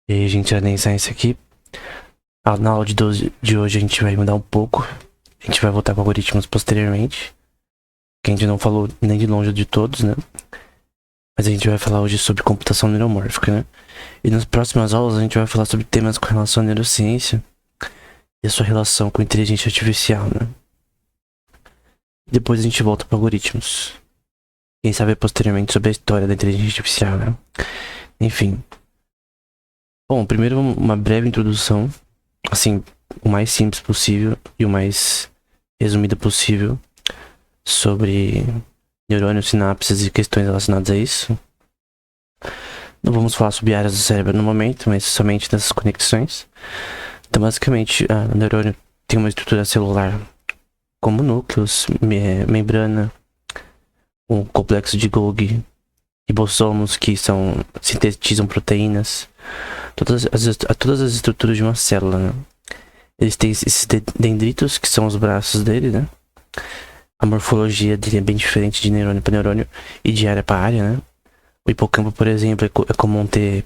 E aí, gente, nem Science aqui. Na aula de hoje a gente vai mudar um pouco. A gente vai voltar para algoritmos posteriormente. Que a gente não falou nem de longe de todos, né? Mas a gente vai falar hoje sobre computação neuromórfica, né? E nas próximas aulas a gente vai falar sobre temas com relação à neurociência e a sua relação com inteligência artificial, né? Depois a gente volta para algoritmos. Quem sabe posteriormente sobre a história da inteligência artificial, né? Enfim. Bom, primeiro uma breve introdução, assim, o mais simples possível e o mais resumida possível sobre neurônios, sinapses e questões relacionadas a isso. Não vamos falar sobre áreas do cérebro no momento, mas somente dessas conexões. Então, basicamente, o neurônio tem uma estrutura celular como núcleos, membrana, um complexo de Golgi, ribossomos que sintetizam proteínas, todas as estruturas de uma célula, né? Eles têm esses dendritos, que são os braços dele, né? A morfologia dele é bem diferente de neurônio para neurônio e de área para área, né? O hipocampo, por exemplo, é comum ter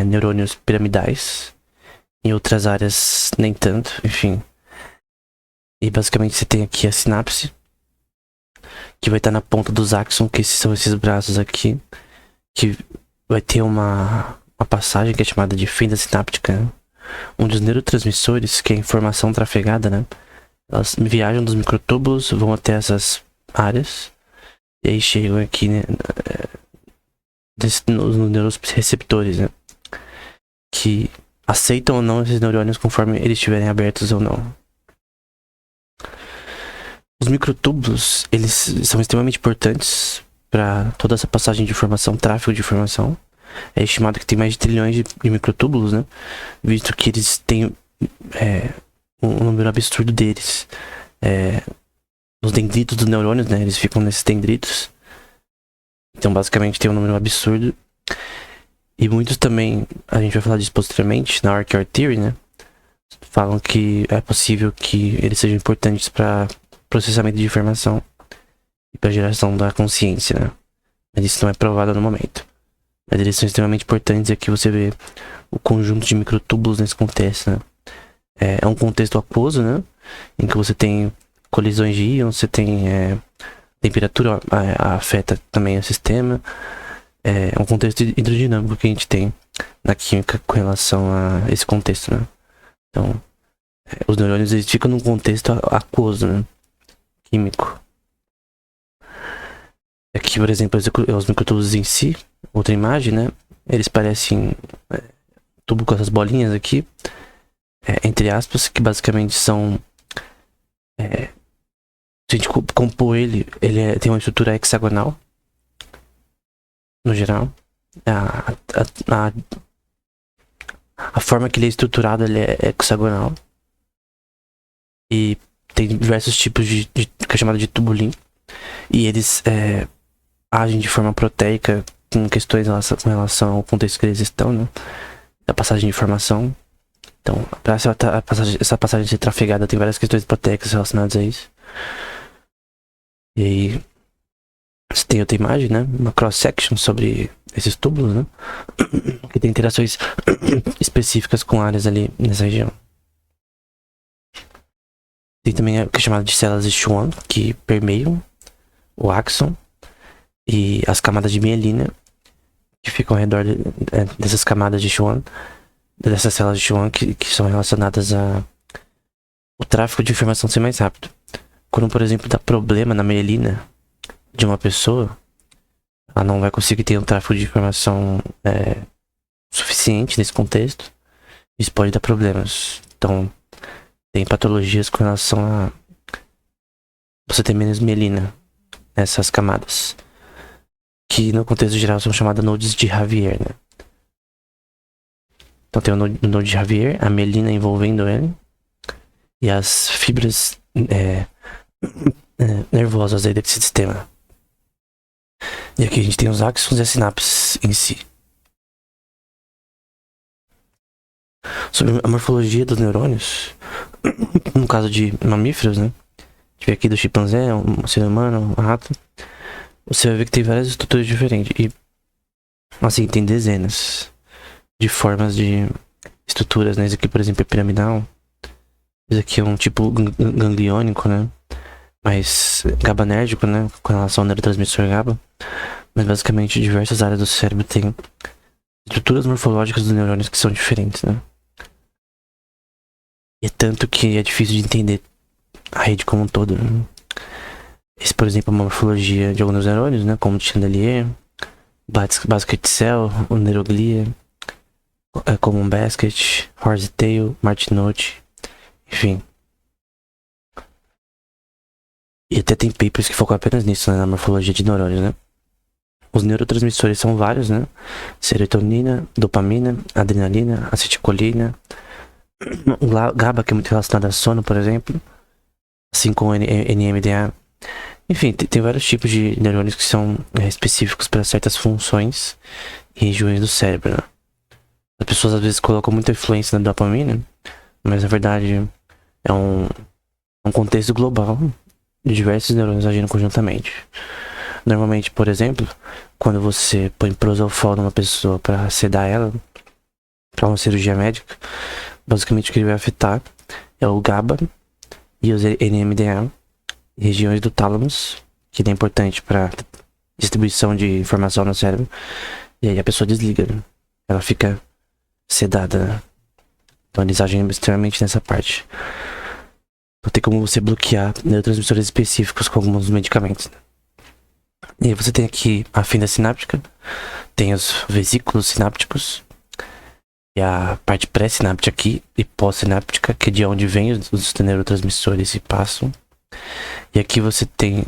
neurônios piramidais. Em outras áreas, nem tanto, enfim. E basicamente você tem aqui a sinapse, que vai estar na ponta dos axons, que são esses braços aqui, que vai ter uma passagem que é chamada de fenda sináptica, né? Onde os neurotransmissores, que é a informação trafegada, né? Elas viajam dos microtúbulos, vão até essas áreas, e aí chegam aqui, né, nos neuroreceptores, né? Que aceitam ou não esses neurônios conforme eles estiverem abertos ou não. Os microtúbulos, eles são extremamente importantes para toda essa passagem de informação, tráfego de informação. É estimado que tem mais de trilhões de microtúbulos, né? Visto que eles têm um número absurdo deles. Os dendritos dos neurônios, né? Eles ficam nesses dendritos. Então, basicamente, tem um número absurdo. E muitos também, a gente vai falar disso posteriormente, na Archaea Theory, né? Falam que é possível que eles sejam importantes para processamento de informação e para geração da consciência, né? Mas isso não é provado no momento. Mas eles são extremamente importantes. Aqui você vê o conjunto de microtúbulos nesse contexto, né? É um contexto aquoso, né? Em que você tem colisões de íons, você tem temperatura afeta também o sistema. É um contexto hidrodinâmico que a gente tem na química com relação a esse contexto, né? Então, os neurônios eles ficam num contexto aquoso, né? Químico. Aqui, por exemplo, os microtúbulos em si, outra imagem, né? Eles parecem tubo com essas bolinhas aqui, entre aspas, que basicamente são. Se a gente compor ele tem uma estrutura hexagonal, no geral. A forma que ele é estruturado ele é hexagonal. E tem diversos tipos que é chamado de tubulin. E eles agem de forma proteica com questões com relação ao contexto que eles estão, né? Da passagem de informação. Então, para essa passagem ser trafegada, tem várias questões proteicas relacionadas a isso. E aí, você tem outra imagem, né? Uma cross-section sobre esses túbulos, né? Que tem interações específicas com áreas ali nessa região. Tem também o que é chamado de células de Schwann, que permeiam o axon e as camadas de mielina que ficam ao redor dessas camadas de Schwann, dessas células de Schwann que são relacionadas a o tráfego de informação ser mais rápido. Quando, por exemplo, dá problema na mielina de uma pessoa, ela não vai conseguir ter um tráfego de informação suficiente nesse contexto. Isso pode dar problemas. Então, tem patologias com relação a você ter menos mielina nessas camadas, que no contexto geral são chamadas nodes de Javier, né? Então tem o node de Javier, a mielina envolvendo ele, e as fibras nervosas aí desse sistema. E aqui a gente tem os axons e as sinapses em si. Sobre a morfologia dos neurônios, no caso de mamíferos, né? A gente vê aqui do chimpanzé, um ser humano, um rato. Você vai ver que tem várias estruturas diferentes. E, assim, tem dezenas. de formas de estruturas, né? Esse aqui, por exemplo, é piramidal. Esse aqui é um tipo gangliônico, né? Mais GABAérgico, né? Com relação ao neurotransmissor GABA. Mas basicamente diversas áreas do cérebro têm estruturas morfológicas dos neurônios que são diferentes, né? E é tanto que é difícil de entender a rede como um todo, né? Esse, por exemplo, é uma morfologia de alguns neurônios, né? Como o Chandelier, Basket Cell, o Neuroglia, Common Basket, Horsetail, Martinote, enfim. E até tem papers que focam apenas nisso, né? Na morfologia de neurônios, né? Os neurotransmissores são vários, né? Serotonina, dopamina, adrenalina, acetilcolina, GABA, que é muito relacionado a sono, por exemplo, assim como NMDA. Enfim, tem vários tipos de neurônios que são específicos para certas funções e regiões do cérebro, né? As pessoas às vezes colocam muita influência na dopamina, mas na verdade é um contexto global de diversos neurônios agindo conjuntamente. Normalmente, por exemplo, quando você põe prosofol numa pessoa para sedar ela, para uma cirurgia médica, basicamente o que ele vai afetar é o GABA e os NMDA, regiões do tálamos, que é importante para distribuição de informação no cérebro, e aí a pessoa desliga, né? Ela fica sedada, né? Então eles agem extremamente nessa parte. Então tem como você bloquear neurotransmissores específicos com alguns medicamentos, né? E aí você tem aqui a fenda sináptica, tem os vesículos sinápticos, e a parte pré-sináptica aqui e pós-sináptica, que é de onde vem os neurotransmissores e passam. E aqui você tem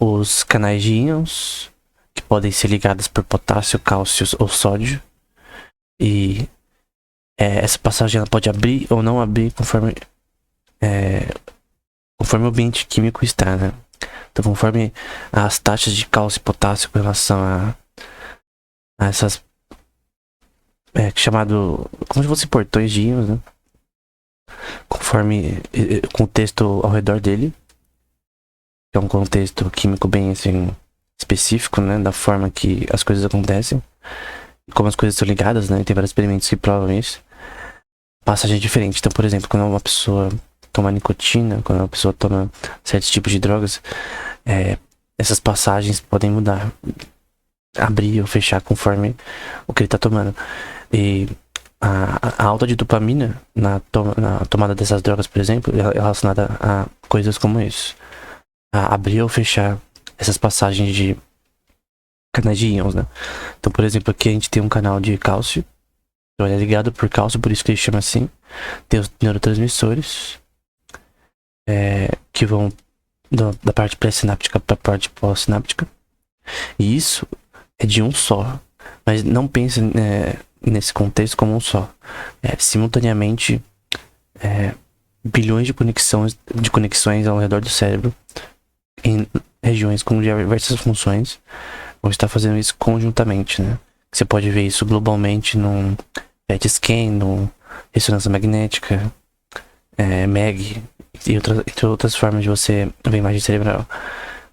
os canais de íons, que podem ser ligados por potássio, cálcio ou sódio. E essa passagem ela pode abrir ou não abrir conforme o ambiente químico está, né? Então, conforme as taxas de cálcio e potássio com relação a essas chamado como se fossem portões de íons, né? Conforme o contexto ao redor dele, que é um contexto químico bem assim específico, né? Da forma que as coisas acontecem, como as coisas estão ligadas, né? Tem vários experimentos que provam isso. Passagem diferente. Então, por exemplo, quando uma pessoa toma nicotina, quando uma pessoa toma certos tipos de drogas, essas passagens podem mudar, abrir ou fechar conforme o que ele está tomando. E a alta de dopamina na tomada dessas drogas, por exemplo, é relacionada a coisas como isso. A abrir ou fechar essas passagens de canais de íons, né? Então, por exemplo, aqui a gente tem um canal de cálcio. Então, ele é ligado por cálcio, por isso que ele chama assim. Tem os neurotransmissores que vão da parte pré-sináptica para a parte pós-sináptica. E isso é de um só. Mas não pense nesse contexto como um só. Simultaneamente, bilhões de conexões ao redor do cérebro em regiões com diversas funções vão estar fazendo isso conjuntamente, né? Você pode ver isso globalmente no PET scan, no ressonância magnética, MEG e entre outras formas de você ver imagem cerebral.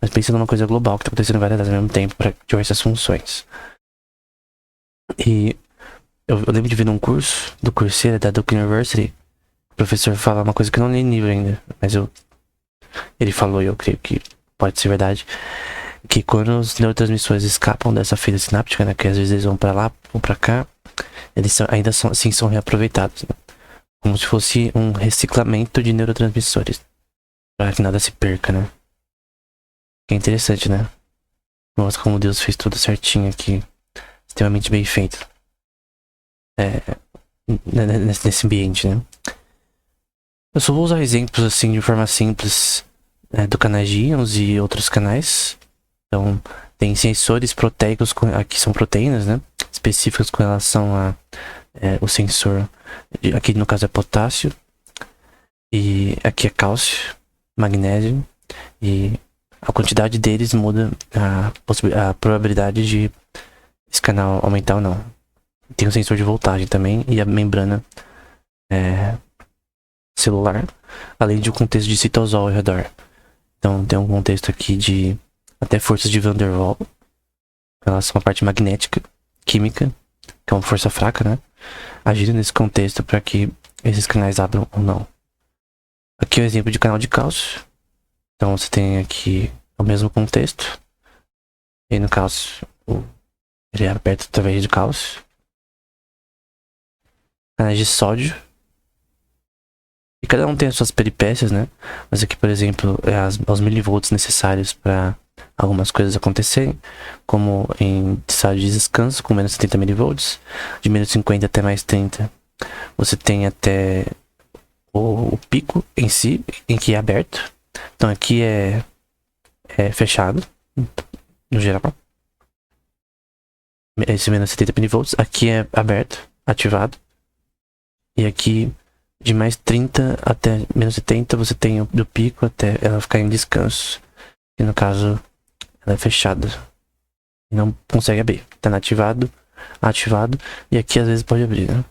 Mas pensando numa coisa global que está acontecendo em várias áreas ao mesmo tempo para diversas funções. E eu lembro de ver num curso do Coursera da Duke University, o professor fala uma coisa que eu não li no livro ainda, mas ele falou e eu creio que pode ser verdade, que quando os neurotransmissores escapam dessa fenda sináptica, né, que às vezes eles vão pra lá ou pra cá, eles são reaproveitados, né, como se fosse um reciclamento de neurotransmissores, para que nada se perca, né. Que é interessante, né. Mostra como Deus fez tudo certinho aqui, extremamente bem feito. Nesse ambiente, né. Eu só vou usar exemplos assim de forma simples do canais de íons e outros canais. Então, tem sensores proteicos, aqui são proteínas, né? Específicas com relação a o sensor. Aqui no caso é potássio. E aqui é cálcio, magnésio. E a quantidade deles muda a probabilidade de esse canal aumentar ou não. Tem um sensor de voltagem também e a membrana celular, além de um contexto de citosol ao redor. Então tem um contexto aqui de até forças de Van der Waal, em relação à parte magnética, química, que é uma força fraca, né? agirem nesse contexto para que esses canais abram ou não. Aqui é um exemplo de canal de cálcio. Então você tem aqui o mesmo contexto. E no cálcio, ele é aberto através de cálcio. Canais de sódio. E cada um tem as suas peripécias, né? Mas aqui, por exemplo, é os milivolts necessários para algumas coisas acontecerem, como em estado de descanso, com menos 70 milivolts, de menos 50 até mais 30. Você tem até o pico em si, em que é aberto. Então aqui é fechado, no geral. Esse menos 70 milivolts. Aqui é aberto, ativado. E aqui, de mais 30 até menos 70, você tem do pico até ela ficar em descanso. E no caso, ela é fechada. E não consegue abrir. Tá ativado. E aqui às vezes pode abrir, né?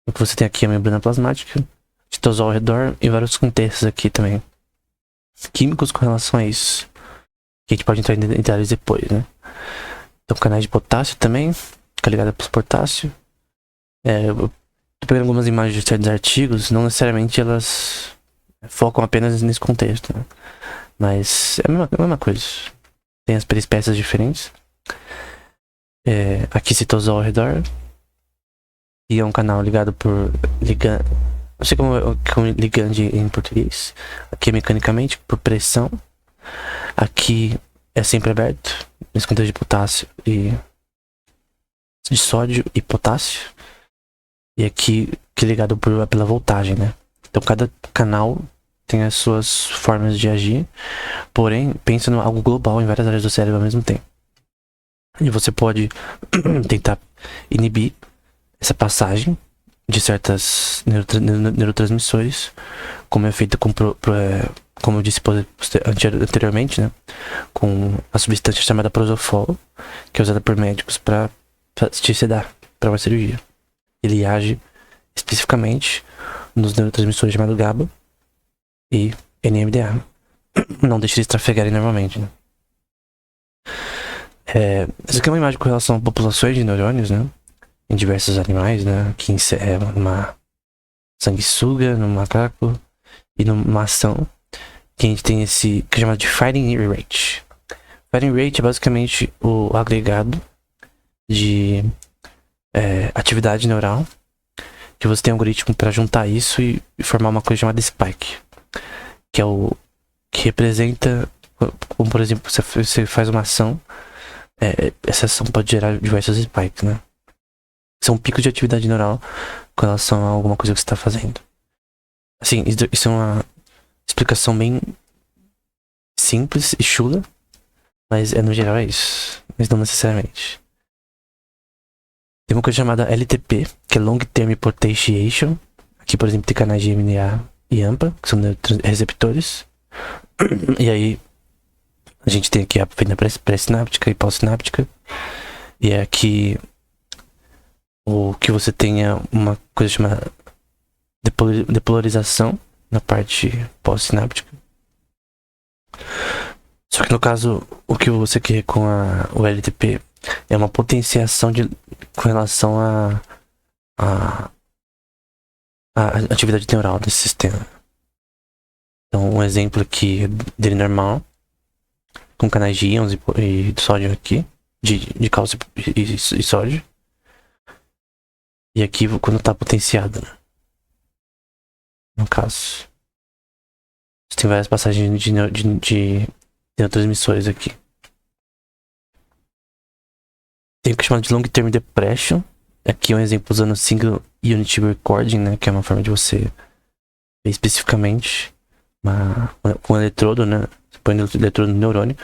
O que você tem aqui é a membrana plasmática, citosol ao redor e vários contextos aqui também. Químicos com relação a isso. Que a gente pode entrar em detalhes depois, né? Então, canais de potássio também. Fica ligado para os potássio. Eu tô pegando algumas imagens de certos artigos. Não necessariamente elas focam apenas nesse contexto, né? Mas é a mesma coisa. Tem as peripécias diferentes. Aqui citosol ao redor. E é um canal ligado por ligando. Não sei como ligande em português. Aqui é mecanicamente por pressão. Aqui é sempre aberto. Nesse contexto de potássio e de sódio e potássio. E aqui que é ligado pela voltagem, né? Então cada canal tem as suas formas de agir. Porém, pensa em algo global em várias áreas do cérebro ao mesmo tempo. E você pode tentar inibir essa passagem de certas neurotransmissores, como é feito como eu disse anteriormente, né, com a substância chamada prosofol, que é usada por médicos para te sedar para uma cirurgia. Ele age especificamente nos neurotransmissores chamados GABA e NMDA. Não deixe eles trafegarem normalmente, né? Essa aqui é uma imagem com relação a populações de neurônios, né? Em diversos animais, né? Que é uma sanguessuga, no macaco e numa ação. Que a gente tem esse que é chamado de firing rate. Firing rate é basicamente o agregado de atividade neural. Que você tem um algoritmo para juntar isso e formar uma coisa chamada spike. Que é o que representa, como por exemplo, você faz uma ação. Essa ação pode gerar diversos spikes, né? São picos de atividade neural com relação a alguma coisa que você está fazendo. Assim, isso é uma explicação bem simples e chula, mas no geral é isso, mas não necessariamente. Tem uma coisa chamada LTP, que é Long Term Potentiation. Aqui, por exemplo, tem canais de MNA e AMPA, que são receptores. E aí, a gente tem aqui a pré-sináptica e pós-sináptica. E é aqui o que você tenha uma coisa chamada depolarização na parte pós-sináptica. Só que no caso, o que você quer com o LTP é uma potenciação com relação a atividade neural desse sistema. Então, um exemplo aqui dele normal, com canais de íons e de sódio aqui, de cálcio e sódio. E aqui quando tá potenciado, né? No caso, você tem várias passagens de neurotransmissores aqui. Tem o que é chamado de Long Term Depression. Aqui é um exemplo usando Single Unit Recording, né? Que é uma forma de você ver especificamente com um eletrodo, né? Você põe um eletrodo no neurônio.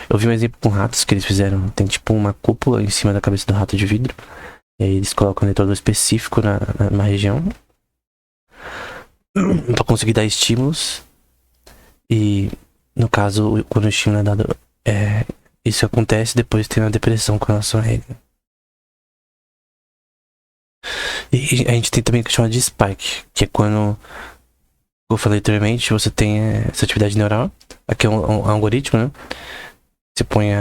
Eu vi um exemplo com ratos que eles fizeram. Tem tipo uma cúpula em cima da cabeça do rato de vidro. E aí eles colocam um eletrodo específico numa região para conseguir dar estímulos. E no caso, quando o estímulo é dado, isso acontece, depois tem uma depressão com relação a ele. E a gente tem também o que chama de spike, que é quando, como eu falei anteriormente, você tem essa atividade neural. Aqui é um algoritmo, né? Você põe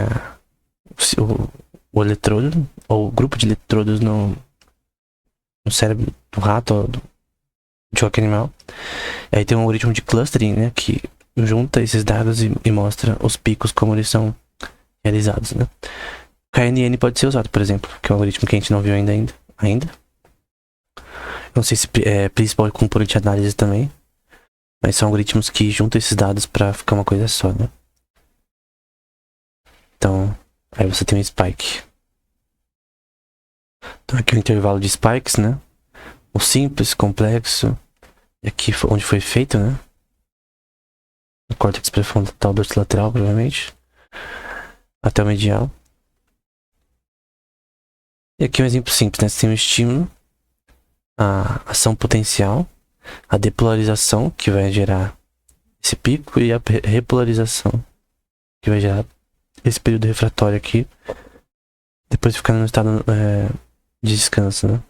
o eletrodo, ou o grupo de eletrodos no cérebro do rato ou de qualquer animal. E aí tem um algoritmo de clustering, né, que junta esses dados e mostra os picos como eles são realizados, né. KNN pode ser usado, por exemplo, que é um algoritmo que a gente não viu ainda. Não sei se principal componente de análise também, mas são algoritmos que juntam esses dados para ficar uma coisa só, né. Então, aí você tem um spike. Então aqui o intervalo de spikes, né, o simples, complexo, e aqui onde foi feito, né, no córtex pré-frontal dorsolateral, provavelmente, até o medial. E aqui um exemplo simples, né? Você tem um estímulo, a ação potencial, a depolarização, que vai gerar esse pico, e a repolarização, que vai gerar esse período refratório aqui, depois ficar no estado de descanso, né?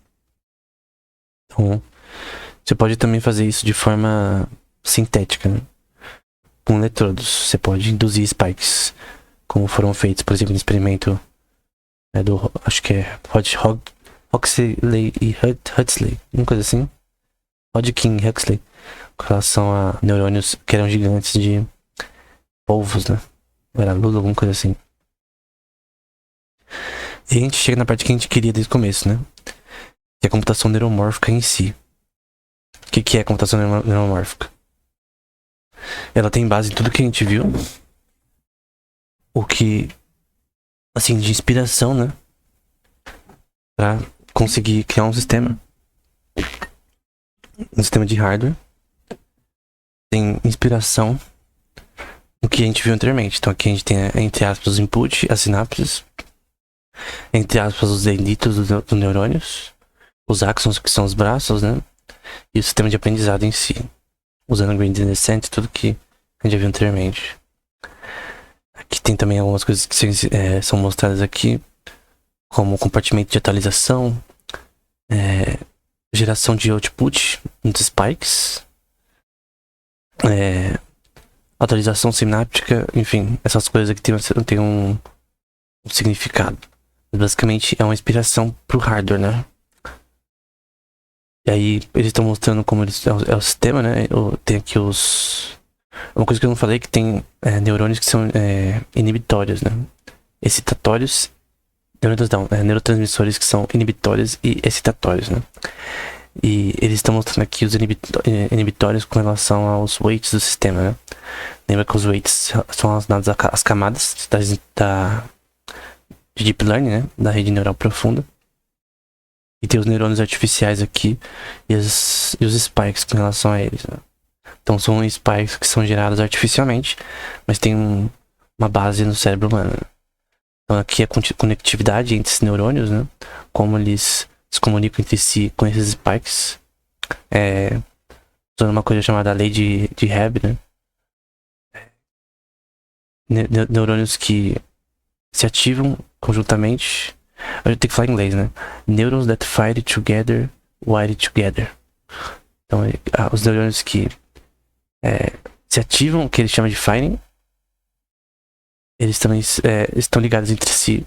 Então, você pode também fazer isso de forma sintética, né? Com eletrodos. Você pode induzir spikes, como foram feitos, por exemplo, no experimento do, acho que é Huxley e Huxley, uma coisa assim. Hodgkin e Huxley, com relação a neurônios que eram gigantes de polvos, né? Era Lula, alguma coisa assim. E a gente chega na parte que a gente queria desde o começo, né? Que é a computação neuromórfica em si. O que é a computação neuromórfica? Ela tem base em tudo que a gente viu. O que, assim, de inspiração, né? Pra conseguir criar um sistema. Um sistema de hardware. Tem inspiração no que a gente viu anteriormente. Então aqui a gente tem, entre aspas, os input, as sinapses. Entre aspas, os dendritos dos neurônios. Os axons, que são os braços, né? E o sistema de aprendizado em si. Usando o gradient descent, tudo que a gente já viu anteriormente. Aqui tem também algumas coisas que são mostradas aqui, como compartimento de atualização, geração de output dos spikes, atualização sináptica, enfim, essas coisas aqui tem um significado. Basicamente é uma inspiração pro hardware, né? E aí eles estão mostrando como é o sistema, né? Tem aqui uma coisa que eu não falei, que tem neurônios que são inibitórios, né? Excitatórios. Neurotransmissores que são inibitórios e excitatórios, né? E eles estão mostrando aqui os inibitórios com relação aos weights do sistema, né? Lembra que os weights são relacionados às camadas de Deep Learning, né? Da rede neural profunda. E tem os neurônios artificiais aqui e os spikes com relação a eles, né? Então são spikes que são gerados artificialmente, mas tem uma base no cérebro humano, né? Então aqui a conectividade entre esses neurônios, né? Como eles se comunicam entre si com esses spikes. Usando uma coisa chamada lei de Hebb, né? Neurônios que se ativam conjuntamente. Eu tenho que falar em inglês, né? Neurons that fire together, wire together. Então, os neurônios que se ativam, que ele chama de firing, eles também estão ligados entre si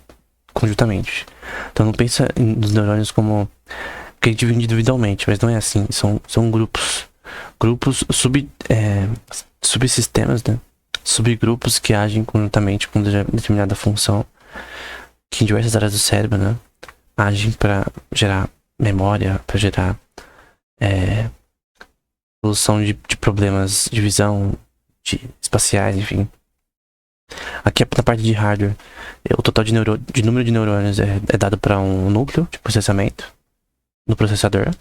conjuntamente. Então não pensa nos neurônios como que a gente vive individualmente, mas não é assim. São grupos. Grupos, subsistemas, né? Subgrupos que agem conjuntamente com determinada função, que em diversas áreas do cérebro, né? Agem para gerar memória, para gerar solução de problemas de visão, de espaciais, enfim. Aqui na parte de hardware, o total de número de neurônios é dado para um núcleo de processamento no processador.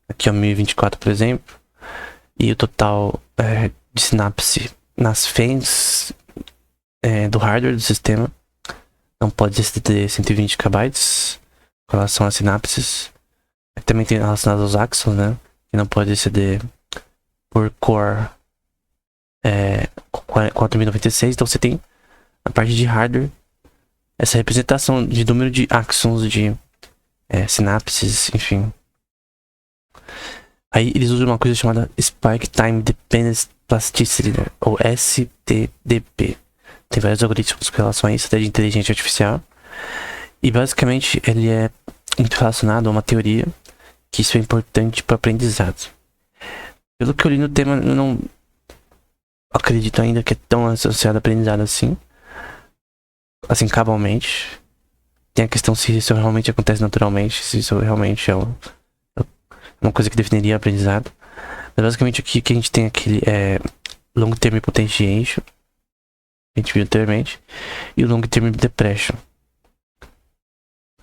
Aqui é o 1024, por exemplo. E o total de sinapse nas fãs do hardware do sistema não pode exceder 120 KB com relação às sinapses. Aqui também tem relacionado aos axons, né? Que não pode exceder por core 4096. Então você tem na parte de hardware essa representação de número de axons, de sinapses, enfim. Aí eles usam uma coisa chamada Spike Time Dependent Plasticity, né? Ou STDP. Tem vários algoritmos com relação a isso, até de inteligência artificial. E basicamente ele é muito relacionado a uma teoria que isso é importante para aprendizado. Pelo que eu li no tema, eu não acredito ainda que é tão associado a aprendizado assim cabalmente. Tem a questão se isso realmente acontece naturalmente, se isso realmente é uma coisa que definiria aprendizado. Mas basicamente aqui que a gente tem aquele long term potentiation, a gente viu anteriormente, e o long term depression.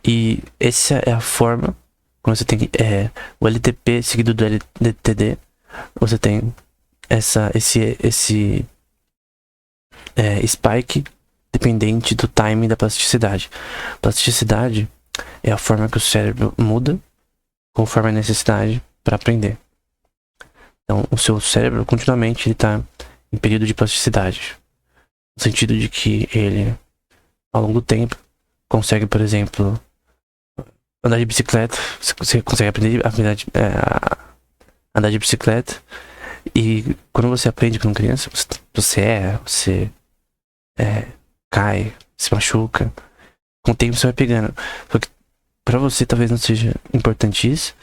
E essa é a forma, quando você tem o LTP seguido do LTD, você tem esse spike dependente do timing da plasticidade. Plasticidade é a forma que o cérebro muda conforme a necessidade para aprender. Então, o seu cérebro continuamente está em período de plasticidade, no sentido de que ele, ao longo do tempo, consegue, por exemplo, andar de bicicleta. Você consegue aprender a andar de bicicleta. E quando você aprende como criança, você cai, se machuca. Com o tempo você vai pegando. Só que pra você talvez não seja importante isso,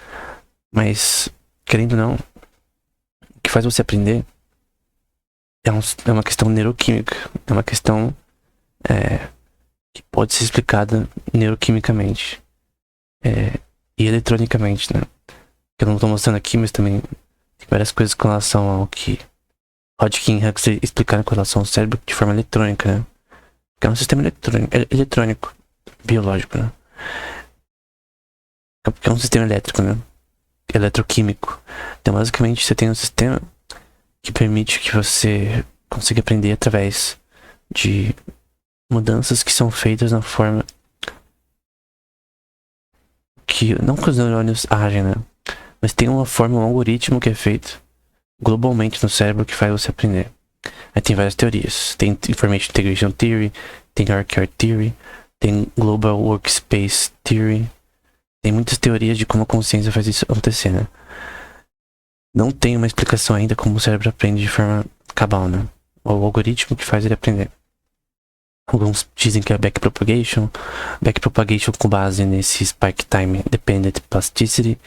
mas, querendo ou não, o que faz você aprender é uma questão neuroquímica. É uma questão que pode ser explicada neuroquimicamente e eletronicamente, né? Que eu não tô mostrando aqui, mas também tem várias coisas com relação ao que Hodgkin e Huxley explicaram com relação ao cérebro de forma eletrônica, né? Que é um sistema eletrônico, biológico, né? Que é um sistema elétrico, né? Eletroquímico. Então, basicamente, você tem um sistema que permite que você consiga aprender através de mudanças que são feitas na forma que, não que os neurônios agem, né? Mas tem uma forma, um algoritmo que é feito globalmente no cérebro que faz você aprender. Aí tem várias teorias. Tem Information Integration Theory, tem Archaea Theory, tem Global Workspace Theory. Tem muitas teorias de como a consciência faz isso acontecer, né? Não tem uma explicação ainda como o cérebro aprende de forma cabal, né? Ou o algoritmo que faz ele aprender. Alguns dizem que é backpropagation com base nesse Spike Time Dependent Plasticity.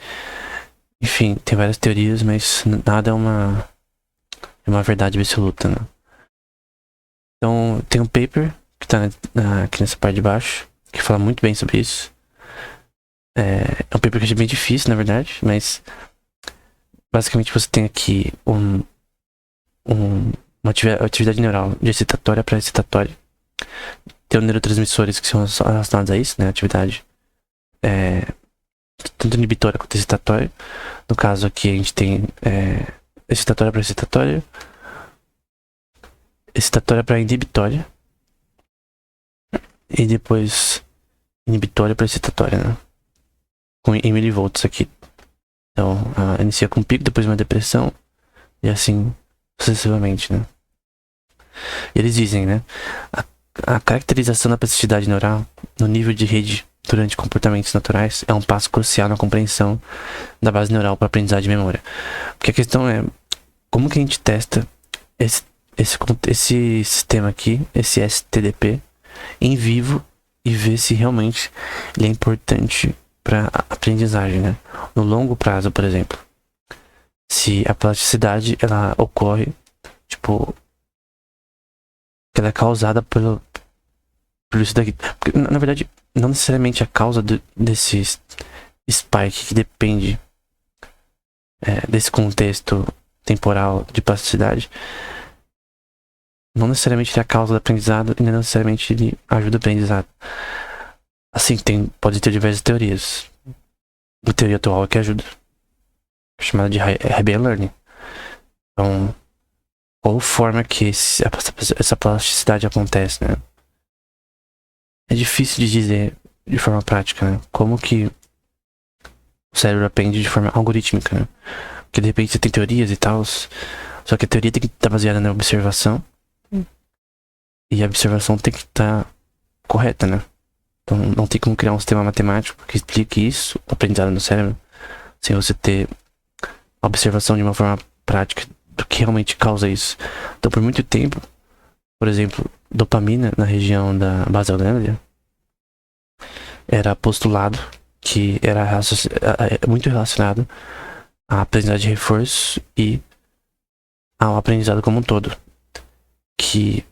Enfim, tem várias teorias, mas nada é uma verdade absoluta, né? Então, tem um paper que tá aqui nessa parte de baixo, que fala muito bem sobre isso. É um paper que é bem difícil, na verdade, mas basicamente você tem aqui uma atividade neural de excitatória para excitatória. Tem neurotransmissores que são relacionados a isso, né? Atividade tanto inibitória quanto excitatória. No caso aqui a gente tem excitatória para excitatória para inibitória e depois inibitória para excitatória, né? Em milivolts aqui. Então, inicia com um pico, depois uma depressão e assim sucessivamente, né? E eles dizem, né? A caracterização da plasticidade neural no nível de rede durante comportamentos naturais é um passo crucial na compreensão da base neural para aprendizagem de memória. Porque a questão é como que a gente testa esse sistema aqui, esse STDP, em vivo e ver se realmente ele é importante para aprendizagem, né? No longo prazo, por exemplo, se a plasticidade ela ocorre, tipo, que ela é causada por isso daqui. Porque, na verdade, não necessariamente a causa desse spike que depende desse contexto temporal de plasticidade. Não necessariamente ele é a causa do aprendizado e não necessariamente ele ajuda o aprendizado. Assim, pode ter diversas teorias. A teoria atual é que ajuda, chamada de Hebbian Learning. Então, qual forma que essa plasticidade acontece, né? É difícil de dizer de forma prática, né? Como que o cérebro aprende de forma algorítmica, né? Porque de repente você tem teorias e tal, só que a teoria tem que estar baseada na observação e a observação tem que estar correta, né? Então não tem como criar um sistema matemático que explique isso, o aprendizado no cérebro, sem você ter a observação de uma forma prática do que realmente causa isso. Então por muito tempo, por exemplo, dopamina na região da basal ganglia era postulado que era muito relacionado à aprendizagem de reforço e ao aprendizado como um todo. Que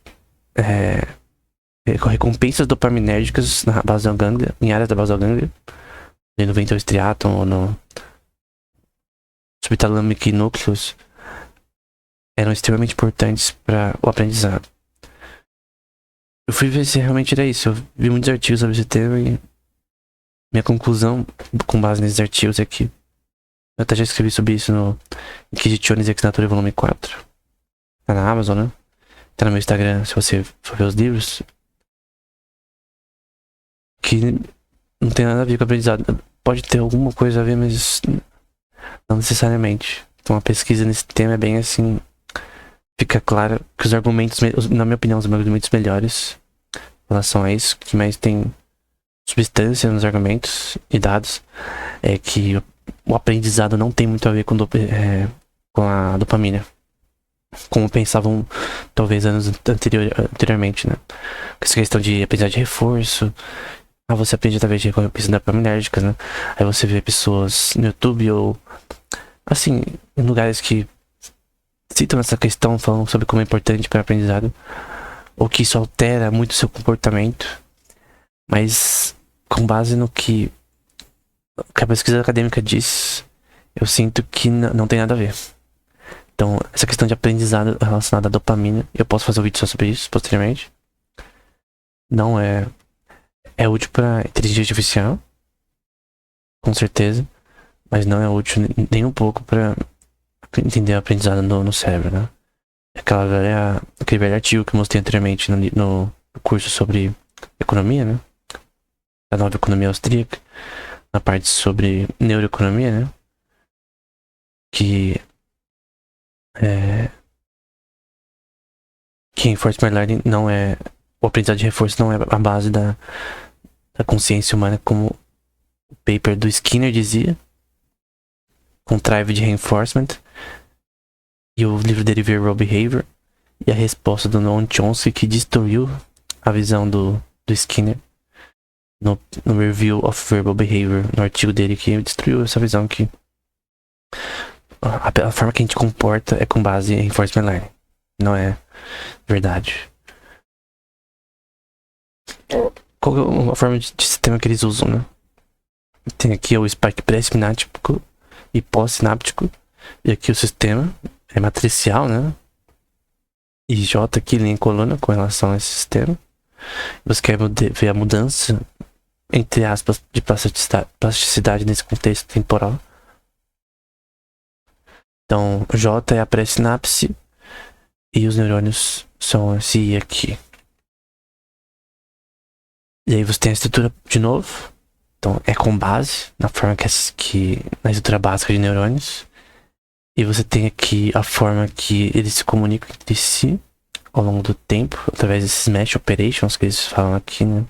recompensas dopaminérgicas na base da gânglia, em áreas da base da gânglia, no ventral striatum ou no subtalâmico e núcleos, eram extremamente importantes para o aprendizado. Eu fui ver se realmente era isso. Eu vi muitos artigos sobre esse tema e minha conclusão, com base nesses artigos, é que eu até já escrevi sobre isso no Inquisitiones Ex Natura volume 4. Tá na Amazon, né? Tá no meu Instagram, se você for ver os livros. Que não tem nada a ver com aprendizado. Pode ter alguma coisa a ver, mas não necessariamente. Então a pesquisa nesse tema é bem assim. Fica claro que os argumentos, na minha opinião, os argumentos melhores em relação a isso, que mais tem substância nos argumentos e dados, é que o aprendizado não tem muito a ver com a dopamina, como pensavam talvez anos anteriormente, né? Com essa questão de aprendizado de reforço, você aprende através de recompensas dopaminérgicas, né? Aí você vê pessoas no YouTube ou assim, em lugares que citam essa questão, falando sobre como é importante para o aprendizado, ou que isso altera muito o seu comportamento, mas com base no que a pesquisa acadêmica diz, eu sinto que não tem nada a ver. Então, essa questão de aprendizado relacionada à dopamina, eu posso fazer um vídeo só sobre isso posteriormente. Não é útil para inteligência artificial, com certeza, mas não é útil nem um pouco para entender o aprendizado no cérebro, né? Aquele velho artigo que eu mostrei anteriormente no curso sobre economia, né? A nova economia austríaca, na parte sobre neuroeconomia, né? Que reinforcement learning não é, o aprendizado de reforço não é a base da consciência humana, como o paper do Skinner dizia, com Drive de Reinforcement, e o livro dele Verbal Behavior, e a resposta do Noam Chomsky, que destruiu a visão do Skinner no Review of Verbal Behavior, no artigo dele, que destruiu essa visão que a forma que a gente comporta é com base em Reinforcement Learning. Não é verdade. Qual é a forma de sistema que eles usam, né? Tem aqui o spike pré-sináptico e pós-sináptico, e aqui o sistema é matricial, né? E J aqui linha em coluna com relação a esse sistema. Você quer ver a mudança, entre aspas, de plasticidade nesse contexto temporal. Então, J é a pré-sinapse e os neurônios são esse I aqui. E aí você tem a estrutura de novo. Então, é com base na forma na estrutura básica de neurônios. E você tem aqui a forma que eles se comunicam entre si ao longo do tempo, através desses mesh operations que eles falam aqui, né?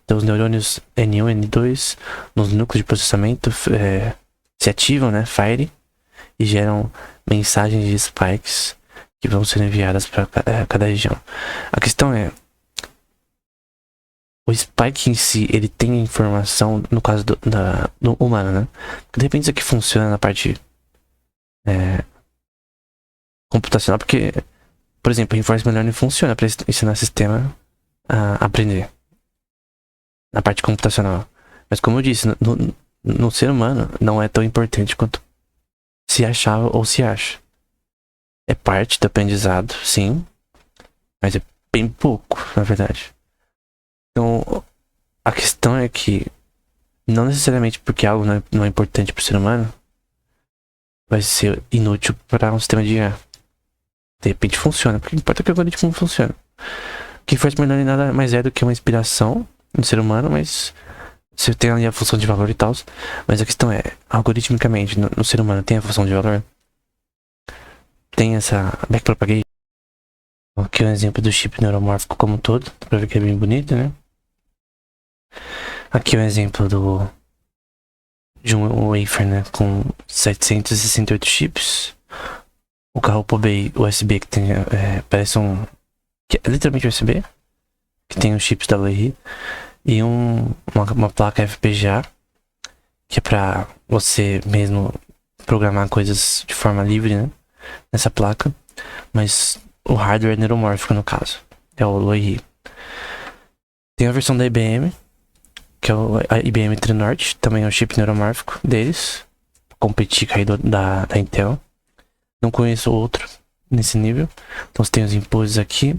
Então os neurônios N1 e N2 nos núcleos de processamento se ativam, né? Fire, e geram mensagens de spikes que vão ser enviadas para cada região. A questão é, o spike em si, ele tem informação, no caso do humano, né? De repente isso aqui funciona na parte computacional, porque, por exemplo, Reinforcement Learning funciona para ensinar o sistema a aprender na parte computacional. Mas como eu disse, no ser humano não é tão importante quanto se achava ou se acha. É parte do aprendizado, sim, mas é bem pouco, na verdade. Então, a questão é que não necessariamente porque algo não é importante para o ser humano vai ser inútil para um sistema de IA. De repente funciona, porque importa que o algoritmo funcione. O que faz melhor nada mais é do que uma inspiração no ser humano, mas você tem ali a função de valor e tal. Mas a questão é, algoritmicamente, no ser humano tem a função de valor? Tem essa backpropagation? Aqui é um exemplo do chip neuromórfico como um todo, pra ver que é bem bonito, né? Aqui é um exemplo de um wafer, né, com 768 chips. O carro POBEI USB que tem, parece que é literalmente USB, que tem os chips WRI e uma placa FPGA que é pra você mesmo programar coisas de forma livre, né? Nessa placa. Mas o hardware é neuromórfico no caso. É o Loihi. Tem a versão da IBM, que é a IBM Trinorte, também é o chip neuromórfico deles. Competir com a da Intel. Não conheço outro nesse nível. Então você tem os impulsos aqui,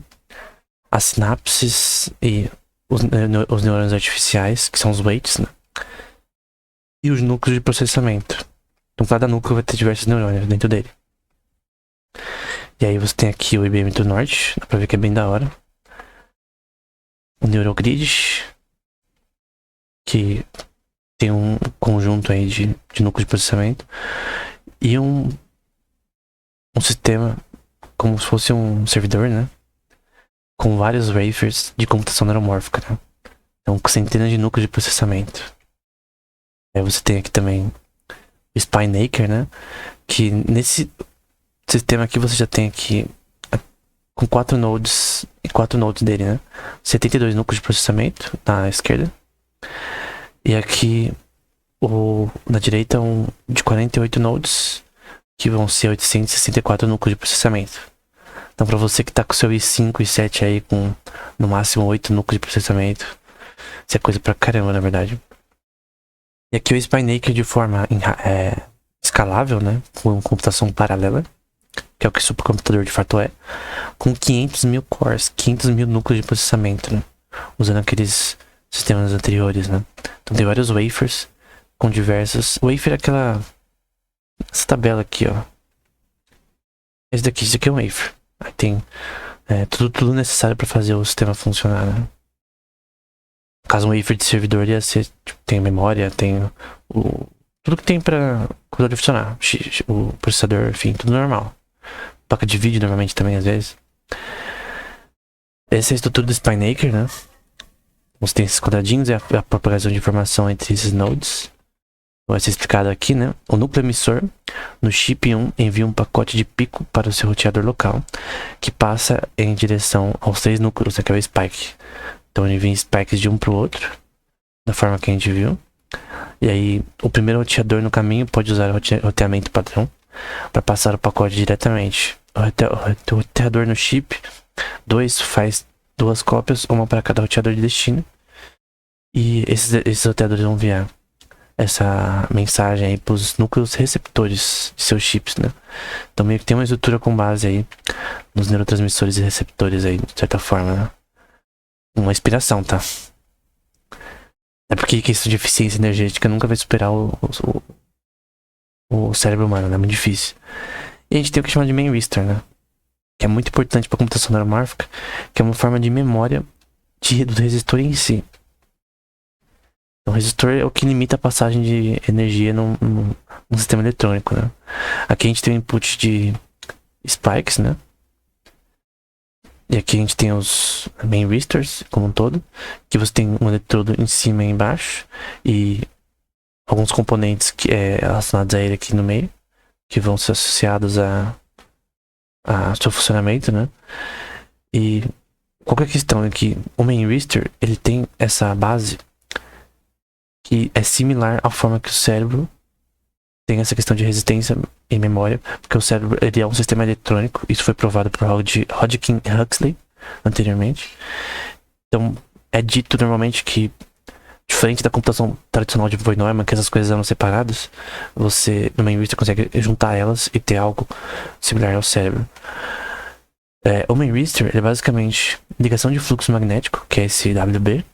as sinapses e os neurônios artificiais, que são os weights, né? E os núcleos de processamento. Então cada núcleo vai ter diversos neurônios dentro dele. E aí você tem aqui o IBM Trinorte, dá pra ver que é bem da hora. O Neurogrid, que tem um conjunto aí de núcleos de processamento. E um sistema como se fosse um servidor, né? Com vários wafers de computação neuromórfica, né? Então, com centenas de núcleos de processamento. Aí você tem aqui também o Spinnaker, né? Que nesse sistema aqui você já tem aqui com 4 nodes dele, né? 72 núcleos de processamento na esquerda. E aqui na direita um de 48 nodes, que vão ser 864 núcleos de processamento. Então pra você que tá com seu i5 e i7 aí com no máximo 8 núcleos de processamento, isso é coisa pra caramba, na verdade. E aqui o Spinnaker de forma escalável, né? Com computação paralela, que é o que o supercomputador de fato é, com 500 mil cores, 500 mil núcleos de processamento, né? Usando aqueles sistemas anteriores, né? Então tem vários wafers com diversos... Wafer é essa tabela aqui, ó. Esse aqui é um wafer. Aí tem tudo necessário para fazer o sistema funcionar, né? No caso, um wafer de servidor ia ser, tipo, tem memória, tem tudo que tem para computador funcionar. O processador, enfim, tudo normal. Placa de vídeo normalmente também, às vezes. Essa é a estrutura do Spinnaker, né? Você tem esses quadradinhos, é a propagação de informação entre esses nodes. Vai ser explicado aqui, né? O núcleo emissor no chip 1 envia um pacote de pico para o seu roteador local, que passa em direção aos 3 núcleos, que é o spike. Então ele envia spikes de um para o outro, da forma que a gente viu. E aí o primeiro roteador no caminho pode usar o roteamento padrão para passar o pacote diretamente. O roteador no chip 2 faz 2 cópias, uma para cada roteador de destino. E esses roteadores vão enviar essa mensagem aí para os núcleos receptores de seus chips, né? Então meio que tem uma estrutura com base aí nos neurotransmissores e receptores aí, de certa forma, né? Uma inspiração, tá? É porque questão de eficiência energética nunca vai superar o cérebro humano, né? É muito difícil. E a gente tem o que chama de main register, né? Que é muito importante para a computação neuromórfica, que é uma forma de memória do resistor em si. O resistor é o que limita a passagem de energia num sistema eletrônico, né? Aqui a gente tem o input de spikes, né? E aqui a gente tem os main registers como um todo, que você tem um eletrodo em cima e embaixo e alguns componentes relacionados a ele aqui no meio, que vão ser associados a seu funcionamento, né? E qualquer questão é que o main register, ele tem essa base que é similar à forma que o cérebro tem essa questão de resistência e memória, porque o cérebro ele é um sistema eletrônico. Isso foi provado por Hodgkin e Huxley anteriormente. Então é dito normalmente que, diferente da computação tradicional de Von Neumann, que essas coisas eram separadas, você no main register consegue juntar elas e ter algo similar ao cérebro. O main register é basicamente ligação de fluxo magnético, que é esse WB,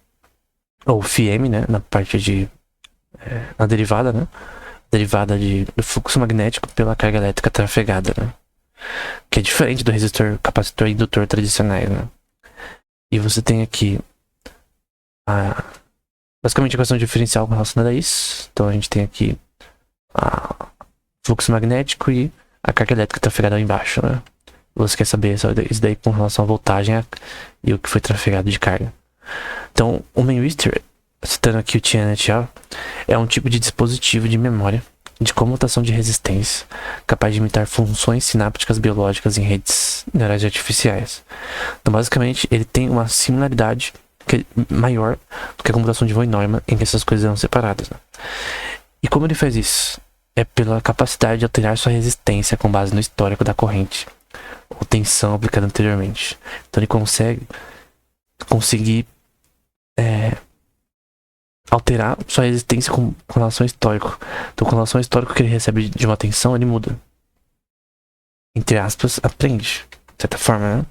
ou FIM, né, na parte de na derivada, né, derivada do fluxo magnético pela carga elétrica trafegada, né, que é diferente do resistor, capacitor e indutor tradicionais, né. E você tem aqui basicamente a equação diferencial relacionada a isso. Então a gente tem aqui fluxo magnético e a carga elétrica trafegada embaixo, né. Você quer saber isso daí com relação à voltagem e o que foi trafegado de carga. Então, o main register, citando aqui o Tian et al., é um tipo de dispositivo de memória de comutação de resistência, capaz de imitar funções sinápticas biológicas em redes neurais artificiais. Então, basicamente, ele tem uma similaridade maior do que a computação de Von Neumann, em que essas coisas eram separadas, né? E como ele faz isso? É pela capacidade de alterar sua resistência com base no histórico da corrente ou tensão aplicada anteriormente. Então ele conseguir alterar sua resistência com relação ao histórico. Então, com relação ao histórico que ele recebe de uma tensão, ele muda. Entre aspas, aprende. De certa forma, né?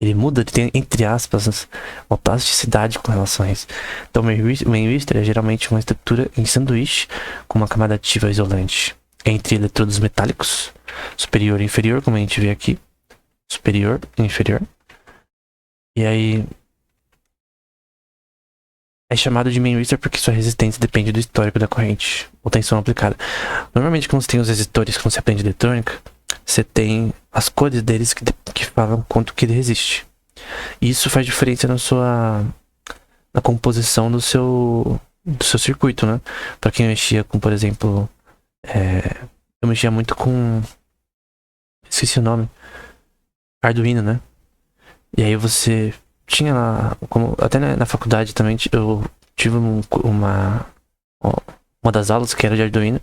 Ele muda, ele tem, entre aspas, uma plasticidade com relação a isso. Então, o main resistor é geralmente uma estrutura em sanduíche com uma camada ativa isolante entre eletrodos metálicos, superior e inferior, como a gente vê aqui. Superior e inferior. E aí é chamado de main resistor porque sua resistência depende do histórico da corrente ou tensão aplicada. Normalmente, quando você tem os resistores, quando você aprende eletrônica, você tem as cores deles que falam quanto que ele resiste. E isso faz diferença na composição do seu circuito, né? Pra quem mexia com, por exemplo, eu mexia muito com... esqueci o nome. Arduino, né? E aí você tinha lá, até na faculdade também, eu tive uma das aulas que era de Arduino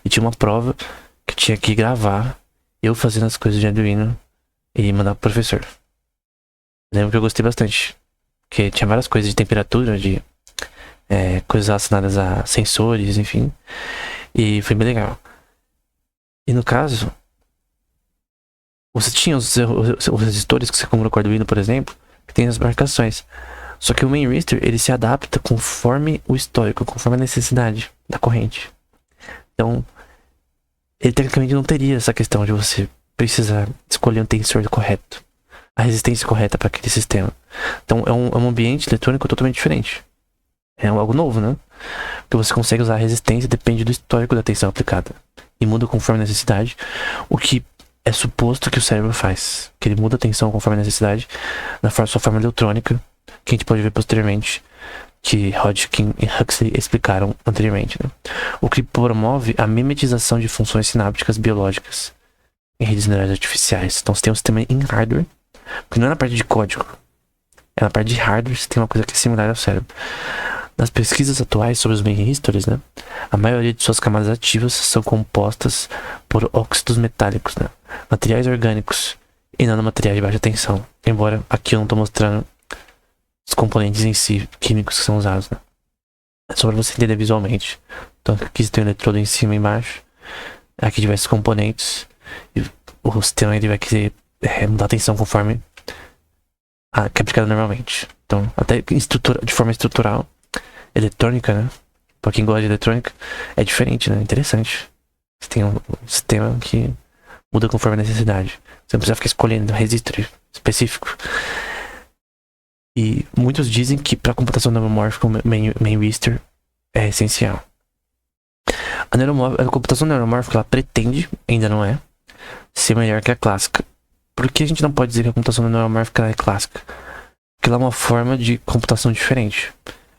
e tinha uma prova que eu tinha que gravar eu fazendo as coisas de Arduino e mandar pro professor. Lembro que eu gostei bastante, porque tinha várias coisas de temperatura, de coisas relacionadas a sensores, enfim, e foi bem legal. E no caso, você tinha os resistores que você comprou com o Arduino, por exemplo, que tem as marcações. Só que o main resistor, ele se adapta conforme o histórico, conforme a necessidade da corrente. Então, ele tecnicamente não teria essa questão de você precisar escolher um tensor correto, a resistência correta para aquele sistema. Então, é um ambiente eletrônico totalmente diferente. É algo novo, né? Porque você consegue usar a resistência, depende do histórico da tensão aplicada. E muda conforme a necessidade, o que é suposto que o cérebro faz, que ele muda a tensão conforme a necessidade, na sua forma eletrônica, que a gente pode ver posteriormente, que Hodgkin e Huxley explicaram anteriormente, né? O que promove a mimetização de funções sinápticas biológicas em redes neurais artificiais. Então você tem um sistema em hardware, que não é na parte de código, é na parte de hardware, você tem uma coisa que é similar ao cérebro. Nas pesquisas atuais sobre os main resistors, né, a maioria de suas camadas ativas são compostas por óxidos metálicos, né, materiais orgânicos e nanomateriais de baixa tensão. Embora aqui eu não estou mostrando os componentes em si, químicos que são usados, né. É só para você entender visualmente. Então aqui você tem um eletrodo em cima e embaixo. Aqui diversos componentes. E o sistema ele vai querer mudar a tensão conforme que é aplicado normalmente. Então, até de forma estrutural, eletrônica, né? Pra quem gosta de eletrônica, é diferente, né? Interessante. Você tem um sistema que muda conforme a necessidade. Você não precisa ficar escolhendo um resistor específico. E muitos dizem que para computação neuromórfica o main resistor é essencial. A computação neuromórfica ela pretende, ainda não é, ser melhor que a clássica. Por que a gente não pode dizer que a computação neuromórfica é clássica? Porque ela é uma forma de computação diferente.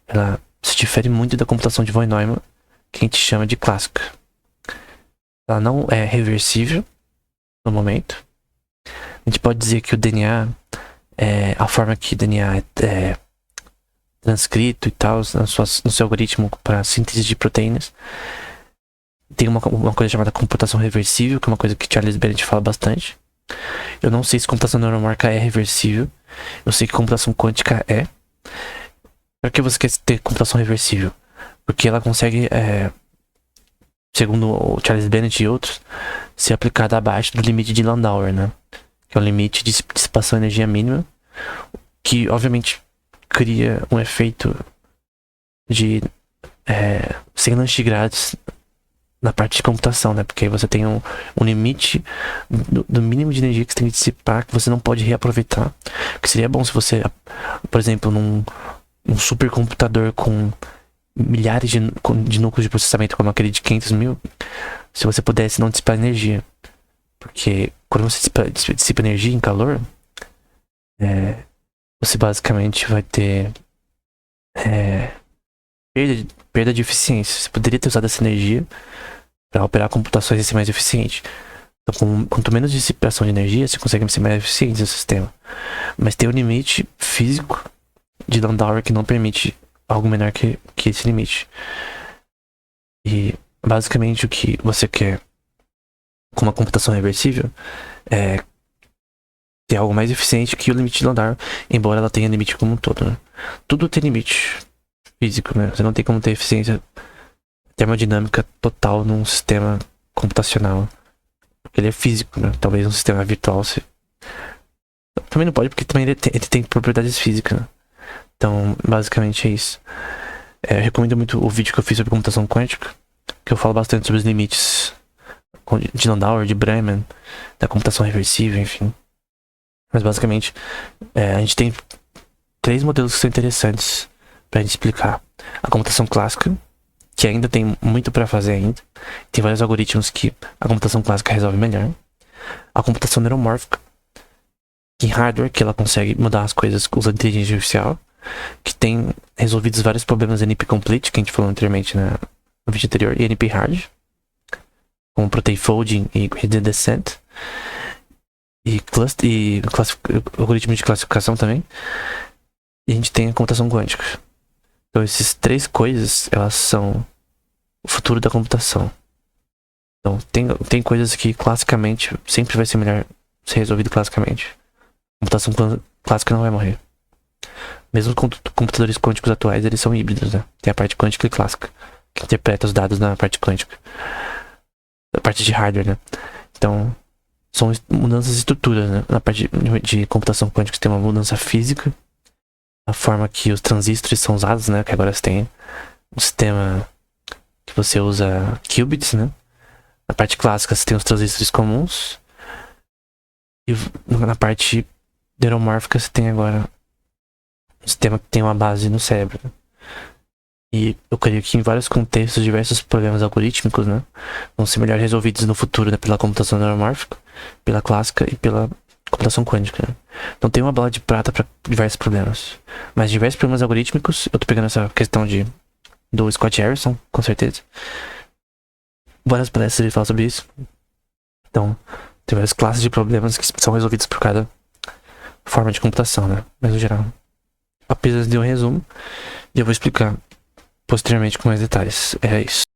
Ela se difere muito da computação de von Neumann, que a gente chama de clássica. Ela não é reversível no momento. A gente pode dizer que o DNA, a forma que o DNA é transcrito e tal, no seu algoritmo para síntese de proteínas, tem uma coisa chamada computação reversível, que é uma coisa que Charles Bennett fala bastante. Eu não sei se computação neuromórfica é reversível. Eu sei que computação quântica é. Por que você quer ter computação reversível? Porque ela consegue, segundo o Charles Bennett e outros, ser aplicada abaixo do limite de Landauer, né? Que é o limite de dissipação de energia mínima, que obviamente cria um efeito de 100 nanograds na parte de computação, né? Porque aí você tem um limite do mínimo de energia que você tem que dissipar, que você não pode reaproveitar. Que seria bom se você, por exemplo, num supercomputador com milhares de núcleos de processamento, como aquele de 500 mil, se você pudesse não dissipar energia. Porque quando você dissipa energia em calor, você basicamente vai ter perda de eficiência. Você poderia ter usado essa energia para operar computações e ser mais eficiente. Então, quanto menos dissipação de energia, você consegue ser mais eficiente no sistema. Mas tem um limite físico de Landauer que não permite algo menor que esse limite. E basicamente o que você quer com uma computação reversível é ter algo mais eficiente que o limite de Landau, embora ela tenha limite como um todo, né? Tudo tem limite físico, né? Você não tem como ter eficiência termodinâmica total num sistema computacional. Porque ele é físico, né? Talvez um sistema virtual se... Também não pode, porque também ele tem propriedades físicas, né? Então, basicamente é isso. Eu recomendo muito o vídeo que eu fiz sobre computação quântica, que eu falo bastante sobre os limites de Landauer, de Bramman, da computação reversível, enfim. Mas basicamente, a gente tem 3 modelos que são interessantes pra gente explicar. A computação clássica, que ainda tem muito pra fazer ainda. Tem vários algoritmos que a computação clássica resolve melhor. A computação neuromórfica, que em hardware, que ela consegue mudar as coisas usando inteligência artificial, que tem resolvido vários problemas NP-complete, que a gente falou anteriormente no vídeo anterior, e NP-hard, como protein folding e gradient descent, e algoritmo de classificação também. E a gente tem a computação quântica. Então essas 3 coisas, elas são o futuro da computação. Então tem coisas que classicamente sempre vai ser melhor ser resolvido classicamente. A computação clássica não vai morrer. Mesmo com computadores quânticos atuais, eles são híbridos, né? Tem a parte quântica e clássica, que interpreta os dados na parte quântica. A parte de hardware, né? Então, são mudanças de estruturas, né? Na parte de computação quântica tem uma mudança física, a forma que os transistores são usados, né? Que agora você tem um sistema que você usa qubits, né? Na parte clássica você tem os transistores comuns. E na parte neuromórfica você tem agora um sistema que tem uma base no cérebro. E eu creio que em vários contextos, diversos problemas algorítmicos, né, vão ser melhor resolvidos no futuro, né, pela computação neuromórfica, pela clássica e pela computação quântica, né? Não tem uma bala de prata para diversos problemas. Mas diversos problemas algorítmicos, eu tô pegando essa questão do Scott Harrison, com certeza. Várias palestras ele fala sobre isso. Então, tem várias classes de problemas que são resolvidos por cada forma de computação, né? Mas no geral, apenas de um resumo, e eu vou explicar posteriormente com mais detalhes. É isso.